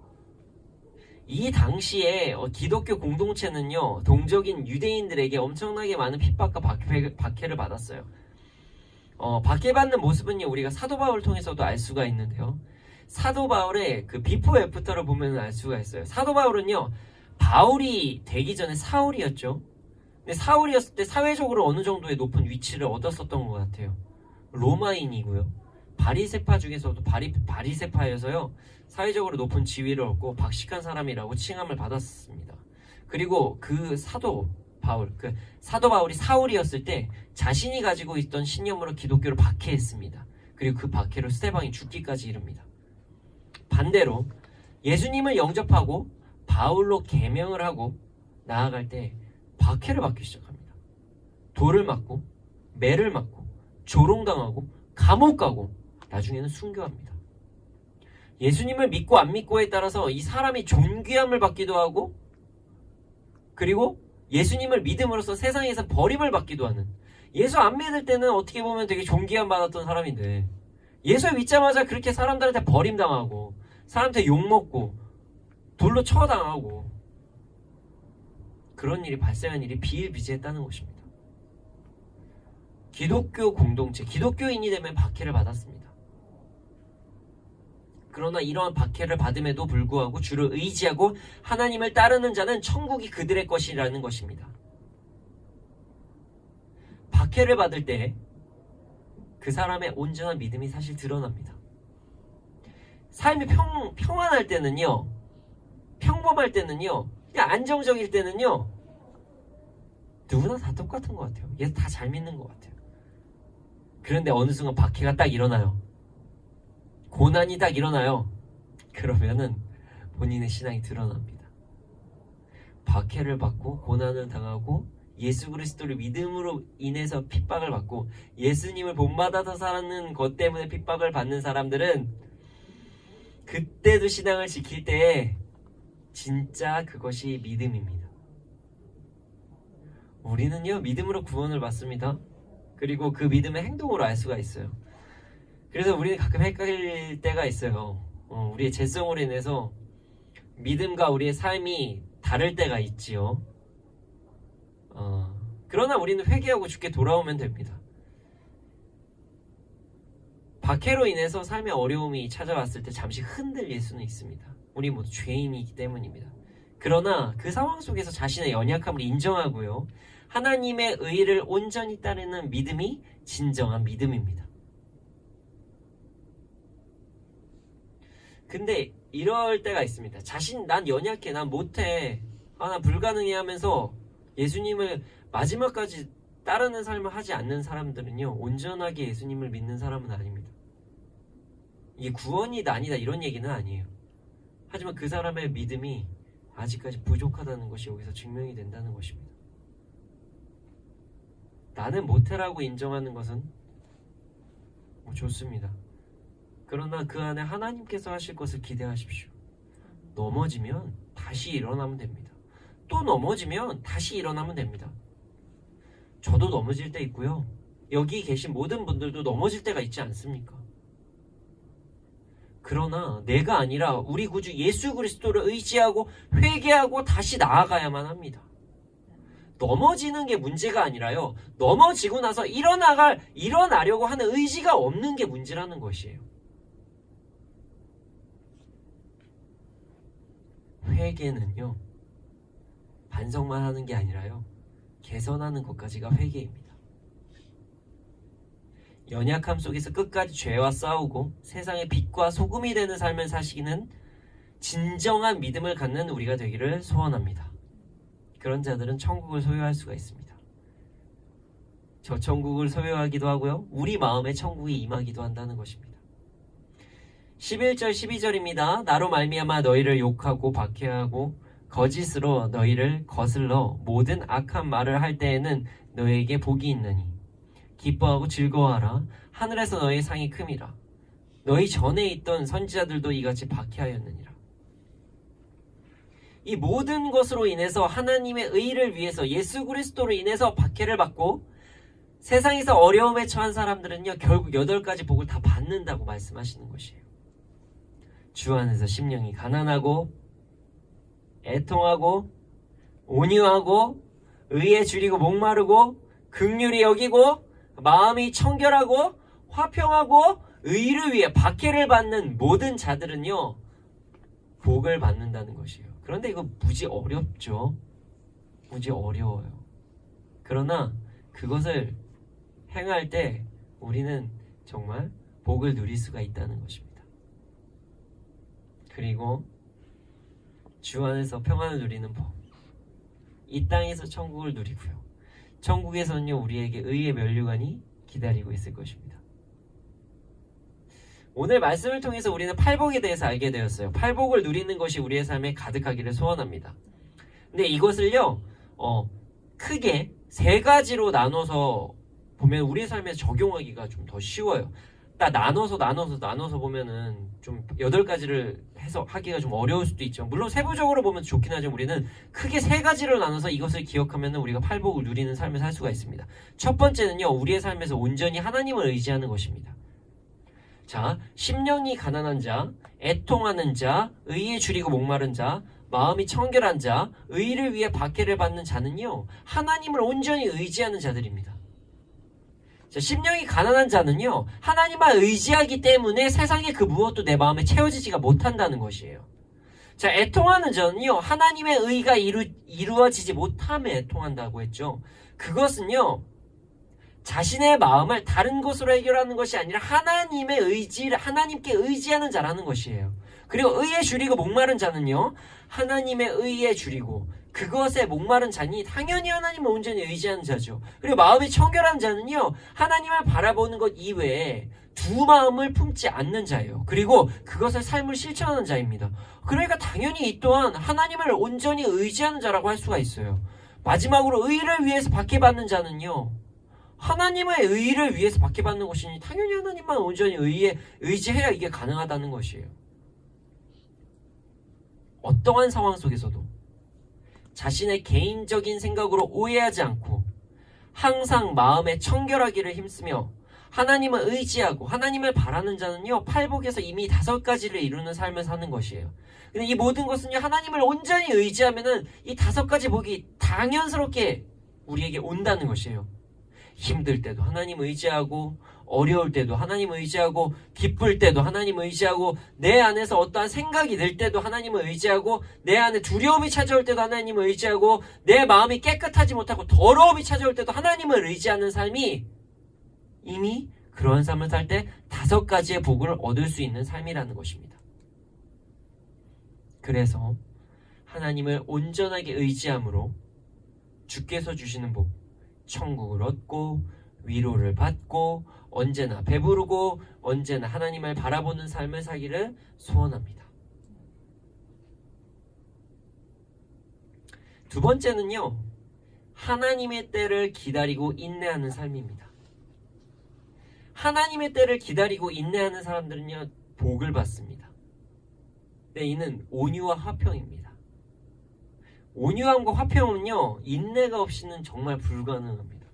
이 당시에 기독교 공동체는요, 동적인 유대인들에게 엄청나게 많은 핍박과 박해를 받았어요. 박해받는 모습은요, 우리가 사도 바울을 통해서도 알 수가 있는데요. 사도 바울의 그 비포 애프터를 보면 알 수가 있어요. 사도 바울은요, 바울이 되기 전에 사울이었죠. 근데 사울이었을 때 사회적으로 어느 정도의 높은 위치를 얻었었던 것 같아요. 로마인이고요. 바리새파 중에서도 바리새파여서요, 사회적으로 높은 지위를 얻고 박식한 사람이라고 칭함을 받았습니다. 그리고 그 사도 바울이 사울이었을 때 자신이 가지고 있던 신념으로 기독교를 박해했습니다. 그리고 그 박해로 스데반이 죽기까지 이릅니다. 반대로 예수님을 영접하고 바울로 계명을 하고 나아갈 때 박해를 받기 시작합니다. 돌을 맞고 매를 맞고 조롱당하고 감옥 가고 나중에는 순교합니다. 예수님을 믿고 안 믿고에 따라서 이 사람이 존귀함을 받기도 하고, 그리고 예수님을 믿음으로써 세상에서 버림을 받기도 하는, 예수 안 믿을 때는 어떻게 보면 되게 존귀함 받았던 사람인데 예수 믿자마자 그렇게 사람들한테 버림당하고 사람한테 욕먹고 돌로 쳐당하고 그런 일이 발생한 일이 비일비재했다는 것입니다. 기독교 공동체, 기독교인이 되면 박해를 받았습니다. 그러나 이러한 박해를 받음에도 불구하고 주를 의지하고 하나님을 따르는 자는 천국이 그들의 것이라는 것입니다. 박해를 받을 때 그 사람의 온전한 믿음이 사실 드러납니다. 삶이 평안할 때는요, 평범할 때는요, 그냥 안정적일 때는요, 누구나 다 똑같은 것 같아요. 얘 다 잘 믿는 것 같아요. 그런데 어느 순간 박해가 딱 일어나요. 고난이 딱 일어나요. 그러면은 본인의 신앙이 드러납니다. 박해를 받고 고난을 당하고 예수 그리스도를 믿음으로 인해서 핍박을 받고 예수님을 본받아서 사는 것 때문에 핍박을 받는 사람들은 그때도 신앙을 지킬 때에 진짜 그것이 믿음입니다. 우리는요, 믿음으로 구원을 받습니다. 그리고 그 믿음의 행동으로 알 수가 있어요. 그래서 우리는 가끔 헷갈릴 때가 있어요. 우리의 죄성으로 인해서 믿음과 우리의 삶이 다를 때가 있지요. 그러나 우리는 회개하고 주께 돌아오면 됩니다. 박해로 인해서 삶의 어려움이 찾아왔을 때 잠시 흔들릴 수는 있습니다. 우리 모두 죄인이기 때문입니다. 그러나 그 상황 속에서 자신의 연약함을 인정하고요, 하나님의 의를 온전히 따르는 믿음이 진정한 믿음입니다. 근데 이럴 때가 있습니다. 난 연약해, 난 못해, 난 불가능해 하면서 예수님을 마지막까지 따르는 삶을 하지 않는 사람들은요, 온전하게 예수님을 믿는 사람은 아닙니다. 이게 구원이다 아니다 이런 얘기는 아니에요. 하지만 그 사람의 믿음이 아직까지 부족하다는 것이 여기서 증명이 된다는 것입니다. 나는 못해라고 인정하는 것은 좋습니다. 그러나 그 안에 하나님께서 하실 것을 기대하십시오. 넘어지면 다시 일어나면 됩니다. 또 넘어지면 다시 일어나면 됩니다. 저도 넘어질 때 있고요. 여기 계신 모든 분들도 넘어질 때가 있지 않습니까? 그러나 내가 아니라 우리 구주 예수 그리스도를 의지하고 회개하고 다시 나아가야만 합니다. 넘어지는 게 문제가 아니라요. 넘어지고 나서 일어나려고 하는 의지가 없는 게 문제라는 것이에요. 회개는요, 반성만 하는 게 아니라요, 개선하는 것까지가 회개입니다. 연약함 속에서 끝까지 죄와 싸우고 세상의 빛과 소금이 되는 삶을 사시는 진정한 믿음을 갖는 우리가 되기를 소원합니다. 그런 자들은 천국을 소유할 수가 있습니다. 저 천국을 소유하기도 하고요, 우리 마음에 천국이 임하기도 한다는 것입니다. 11절 12절입니다. 나로 말미암아 너희를 욕하고 박해하고 거짓으로 너희를 거슬러 모든 악한 말을 할 때에는 너희에게 복이 있느니 기뻐하고 즐거워하라. 하늘에서 너희 상이 큼이라. 너희 전에 있던 선지자들도 이같이 박해하였느니라. 이 모든 것으로 인해서 하나님의 의를 위해서 예수 그리스도로 인해서 박해를 받고 세상에서 어려움에 처한 사람들은요, 결국 8가지 복을 다 받는다고 말씀하시는 것이에요. 주 안에서 심령이 가난하고 애통하고 온유하고 의에 줄이고 목마르고 긍휼히 여기고 마음이 청결하고 화평하고 의를 위해 박해를 받는 모든 자들은요, 복을 받는다는 것이에요. 그런데 이거 무지 어렵죠. 무지 어려워요. 그러나 그것을 행할 때 우리는 정말 복을 누릴 수가 있다는 것입니다. 그리고 주 안에서 평안을 누리는 법, 이 땅에서 천국을 누리고요, 천국에서는요 우리에게 의의 면류관이 기다리고 있을 것입니다. 오늘 말씀을 통해서 우리는 팔복에 대해서 알게 되었어요. 팔복을 누리는 것이 우리의 삶에 가득하기를 소원합니다. 근데 이것을요 크게 3가지로 나눠서 보면 우리의 삶에 적용하기가 좀 더 쉬워요. 딱 나눠서 보면은 좀 8가지를 해서 하기가 좀 어려울 수도 있죠. 물론 세부적으로 보면 좋긴 하지만 우리는 크게 3가지로 나눠서 이것을 기억하면 우리가 팔복을 누리는 삶을 살 수가 있습니다. 첫 번째는요, 우리의 삶에서 온전히 하나님을 의지하는 것입니다. 자, 심령이 가난한 자, 애통하는 자, 의에 줄이고 목마른 자, 마음이 청결한 자, 의를 위해 박해를 받는 자는요, 하나님을 온전히 의지하는 자들입니다. 자, 심령이 가난한 자는요, 하나님만 의지하기 때문에 세상의 그 무엇도 내 마음에 채워지지가 못한다는 것이에요. 자, 애통하는 자는요, 하나님의 의가 이루어지지 못함에 애통한다고 했죠. 그것은요, 자신의 마음을 다른 것으로 해결하는 것이 아니라 하나님께 의지하는 자라는 것이에요. 그리고 의에 줄이고 목마른 자는요, 하나님의 의에 줄이고 그것에 목마른 자니 당연히 하나님을 온전히 의지하는 자죠. 그리고 마음이 청결한 자는요, 하나님을 바라보는 것 이외에 두 마음을 품지 않는 자예요. 그리고 그것을 삶을 실천하는 자입니다. 그러니까 당연히 이 또한 하나님을 온전히 의지하는 자라고 할 수가 있어요. 마지막으로 의를 위해서 박해받는 자는요, 하나님의 의를 위해서 박해받는 것이니 당연히 하나님만 온전히 의지해야 이게 가능하다는 것이에요. 어떠한 상황 속에서도 자신의 개인적인 생각으로 오해하지 않고 항상 마음에 청결하기를 힘쓰며 하나님을 의지하고 하나님을 바라는 자는요, 팔복에서 이미 5가지를 이루는 삶을 사는 것이에요. 근데 이 모든 것은요, 하나님을 온전히 의지하면은 이 5가지 복이 당연스럽게 우리에게 온다는 것이에요. 힘들 때도 하나님 의지하고, 어려울 때도 하나님 의지하고, 기쁠 때도 하나님 의지하고, 내 안에서 어떠한 생각이 들 때도 하나님을 의지하고, 내 안에 두려움이 찾아올 때도 하나님을 의지하고, 내 마음이 깨끗하지 못하고 더러움이 찾아올 때도 하나님을 의지하는 삶이 이미 그런 삶을 살 때 5가지의 복을 얻을 수 있는 삶이라는 것입니다. 그래서 하나님을 온전하게 의지함으로 주께서 주시는 복, 천국을 얻고 위로를 받고 언제나 배부르고 언제나 하나님을 바라보는 삶을 살기를 소원합니다. 두 번째는요, 하나님의 때를 기다리고 인내하는 삶입니다. 하나님의 때를 기다리고 인내하는 사람들은요, 복을 받습니다. 네, 이는 온유와 화평입니다. 온유함과 화평은요, 인내가 없이는 정말 불가능합니다.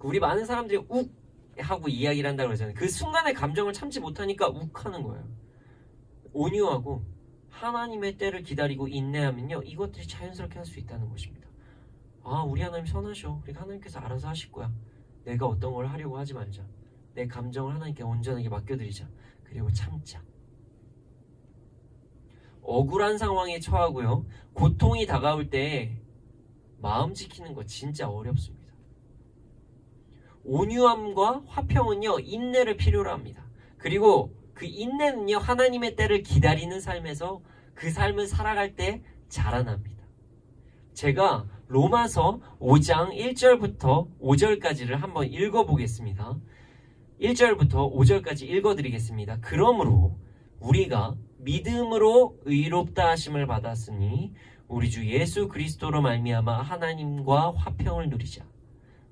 우리 많은 사람들이 욱 하고 이야기를 한다고 그러잖아요. 그 순간의 감정을 참지 못하니까 욱 하는 거예요. 온유하고 하나님의 때를 기다리고 인내하면요, 이것들이 자연스럽게 할 수 있다는 것입니다. 아, 우리 하나님 선하셔. 그러니까 하나님께서 알아서 하실 거야. 내가 어떤 걸 하려고 하지 말자. 내 감정을 하나님께 온전하게 맡겨드리자. 그리고 참자. 억울한 상황에 처하고요, 고통이 다가올 때 마음 지키는 거 진짜 어렵습니다. 온유함과 화평은요, 인내를 필요로 합니다. 그리고 그 인내는요, 하나님의 때를 기다리는 삶에서 그 삶을 살아갈 때 자라납니다. 제가 로마서 5장 1절부터 5절까지를 한번 읽어보겠습니다. 1절부터 5절까지 읽어드리겠습니다. 그러므로 우리가 믿음으로 의롭다 하심을 받았으니 우리 주 예수 그리스도로 말미암아 하나님과 화평을 누리자.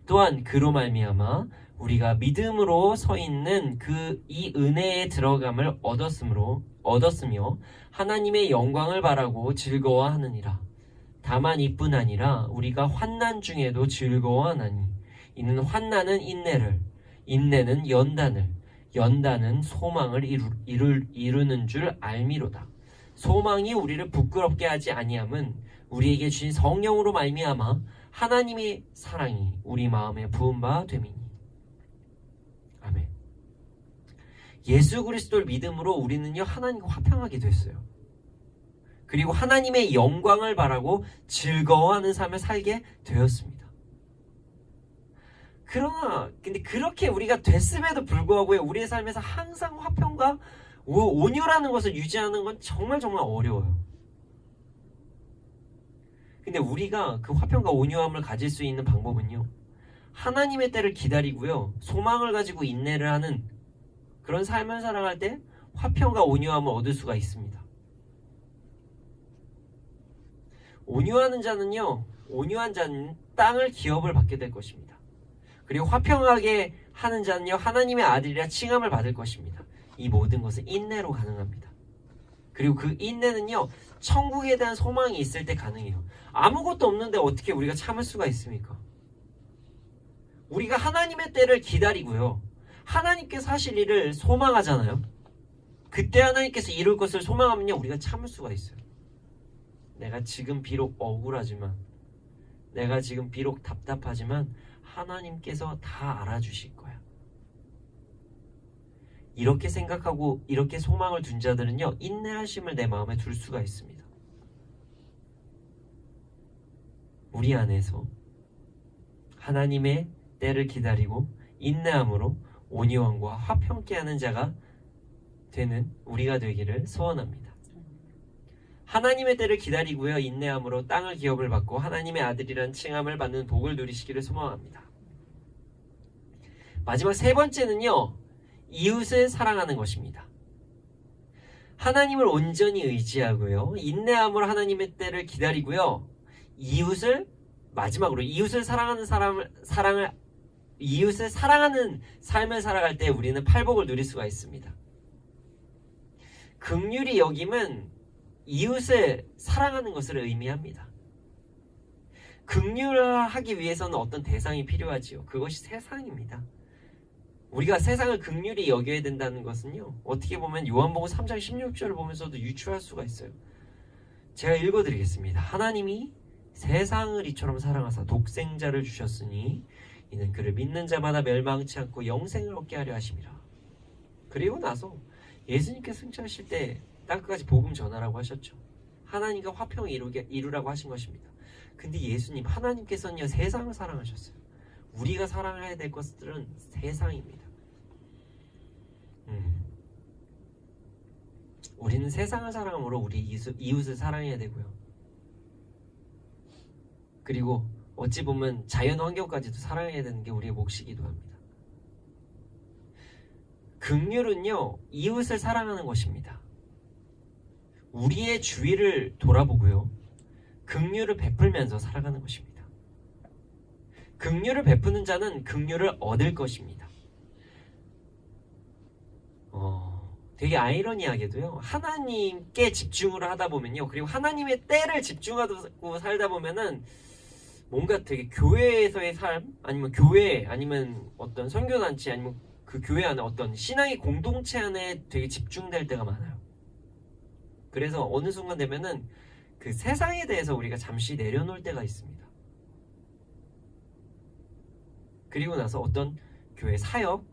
또한 그로 말미암아 우리가 믿음으로 서 있는 이 은혜에 들어감을 얻었으며 하나님의 영광을 바라고 즐거워하느니라. 다만 이뿐 아니라 우리가 환난 중에도 즐거워하나니 이는 환난은 인내를, 인내는 연단을, 연단은 소망을 이루는 줄 알미로다. 소망이 우리를 부끄럽게 하지 아니함은 우리에게 주신 성령으로 말미암아 하나님의 사랑이 우리 마음에 부은 바 됨이니. 아멘. 예수 그리스도를 믿음으로 우리는요, 하나님과 화평하게 됐어요. 그리고 하나님의 영광을 바라고 즐거워하는 삶을 살게 되었습니다. 그러나 근데 그렇게 우리가 됐음에도 불구하고 우리의 삶에서 항상 화평과 온유라는 것을 유지하는 건 정말 어려워요. 근데 우리가 그 화평과 온유함을 가질 수 있는 방법은요, 하나님의 때를 기다리고요, 소망을 가지고 인내를 하는 그런 삶을 살아갈 때 화평과 온유함을 얻을 수가 있습니다. 온유한 자는 땅을 기업을 받게 될 것입니다. 그리고 화평하게 하는 자는요, 하나님의 아들이라 칭함을 받을 것입니다. 이 모든 것은 인내로 가능합니다. 그리고 그 인내는요, 천국에 대한 소망이 있을 때 가능해요. 아무것도 없는데 어떻게 우리가 참을 수가 있습니까? 우리가 하나님의 때를 기다리고요, 하나님께서 하실 일을 소망하잖아요. 그때 하나님께서 이룰 것을 소망하면요, 우리가 참을 수가 있어요. 내가 지금 비록 억울하지만, 내가 지금 비록 답답하지만 하나님께서 다 알아주실 거야. 이렇게 생각하고 이렇게 소망을 둔 자들은요, 인내하심을 내 마음에 둘 수가 있습니다. 우리 안에서 하나님의 때를 기다리고 인내함으로 온유함과 화평케 하는 자가 되는 우리가 되기를 소원합니다. 하나님의 때를 기다리고요, 인내함으로 땅을 기업을 받고 하나님의 아들이란 칭함을 받는 복을 누리시기를 소망합니다. 마지막 세 번째는요, 이웃을 사랑하는 것입니다. 하나님을 온전히 의지하고요, 인내함으로 하나님의 때를 기다리고요, 마지막으로 이웃을 사랑하는 삶을 살아갈 때 우리는 팔복을 누릴 수가 있습니다. 긍휼히 여김은 이웃을 사랑하는 것을 의미합니다. 긍휼을 하기 위해서는 어떤 대상이 필요하지요. 그것이 세상입니다. 우리가 세상을 긍휼히 여겨야 된다는 것은요, 어떻게 보면 요한복음 3장 16절을 보면서도 유추할 수가 있어요. 제가 읽어드리겠습니다. 하나님이 세상을 이처럼 사랑하사 독생자를 주셨으니 이는 그를 믿는 자마다 멸망치 않고 영생을 얻게 하려 하심이라. 그리고 나서 예수님께서 승천하실 때 땅끝까지 복음 전하라고 하셨죠. 하나님과 화평을 이루라고 하신 것입니다. 근데 예수님, 하나님께서는요, 세상을 사랑하셨어요. 우리가 사랑해야 될 것들은 세상입니다. 우리는 세상을 사랑함으로 우리 이웃을 사랑해야 되고요. 그리고 어찌 보면 자연 환경까지도 사랑해야 되는 게 우리의 몫이기도 합니다. 긍휼은요, 이웃을 사랑하는 것입니다. 우리의 주위를 돌아보고요, 긍휼을 베풀면서 살아가는 것입니다. 긍휼을 베푸는 자는 긍휼을 얻을 것입니다. 되게 아이러니하게도요, 하나님께 집중을 하다 보면요, 그리고 하나님의 때를 집중하고 살다 보면은 뭔가 되게 교회에서의 삶, 아니면 교회, 아니면 어떤 선교단체, 아니면 그 교회 안에 어떤 신앙의 공동체 안에 되게 집중될 때가 많아요. 그래서 어느 순간 되면은 그 세상에 대해서 우리가 잠시 내려놓을 때가 있습니다. 그리고 나서 어떤 교회 사역,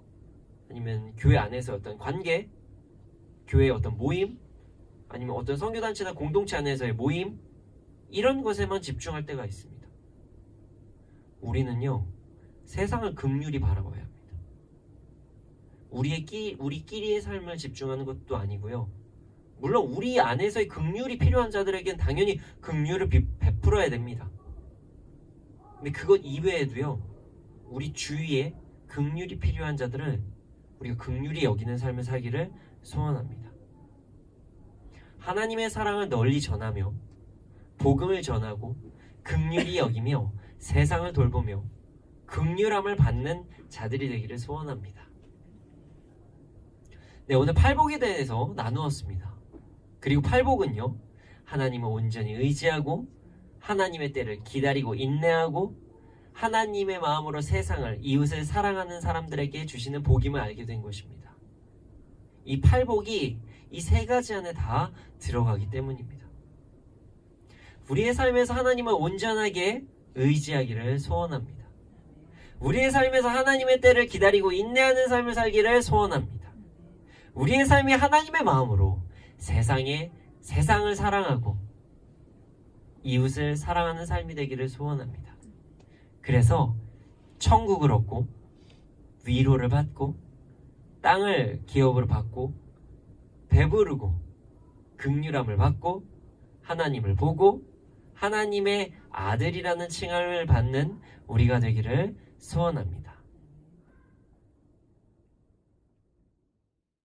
아니면 교회 안에서 어떤 관계, 교회의 어떤 모임, 아니면 어떤 선교단체나 공동체 안에서의 모임, 이런 것에만 집중할 때가 있습니다. 우리는요, 세상을 긍휼히 바라봐야 합니다. 우리끼리의 삶을 집중하는 것도 아니고요, 물론 우리 안에서의 긍휼이 필요한 자들에겐 당연히 긍휼을 베풀어야 됩니다. 근데 그것 이외에도요, 우리 주위에 긍휼이 필요한 자들을 우리가 긍휼히 여기는 삶을 살기를 소원합니다. 하나님의 사랑을 널리 전하며 복음을 전하고 긍휼히 여기며 세상을 돌보며 긍휼함을 받는 자들이 되기를 소원합니다. 네, 오늘 팔복에 대해서 나누었습니다. 그리고 팔복은요, 하나님을 온전히 의지하고 하나님의 때를 기다리고 인내하고 하나님의 마음으로 세상을, 이웃을 사랑하는 사람들에게 주시는 복임을 알게 된 것입니다. 이 팔복이 이 세 가지 안에 다 들어가기 때문입니다. 우리의 삶에서 하나님을 온전하게 의지하기를 소원합니다. 우리의 삶에서 하나님의 때를 기다리고 인내하는 삶을 살기를 소원합니다. 우리의 삶이 하나님의 마음으로 세상을 사랑하고 이웃을 사랑하는 삶이 되기를 소원합니다. 그래서 천국을 얻고 위로를 받고 땅을 기업으로 받고 배부르고 긍휼함을 받고 하나님을 보고 하나님의 아들이라는 칭함을 받는 우리가 되기를 소원합니다.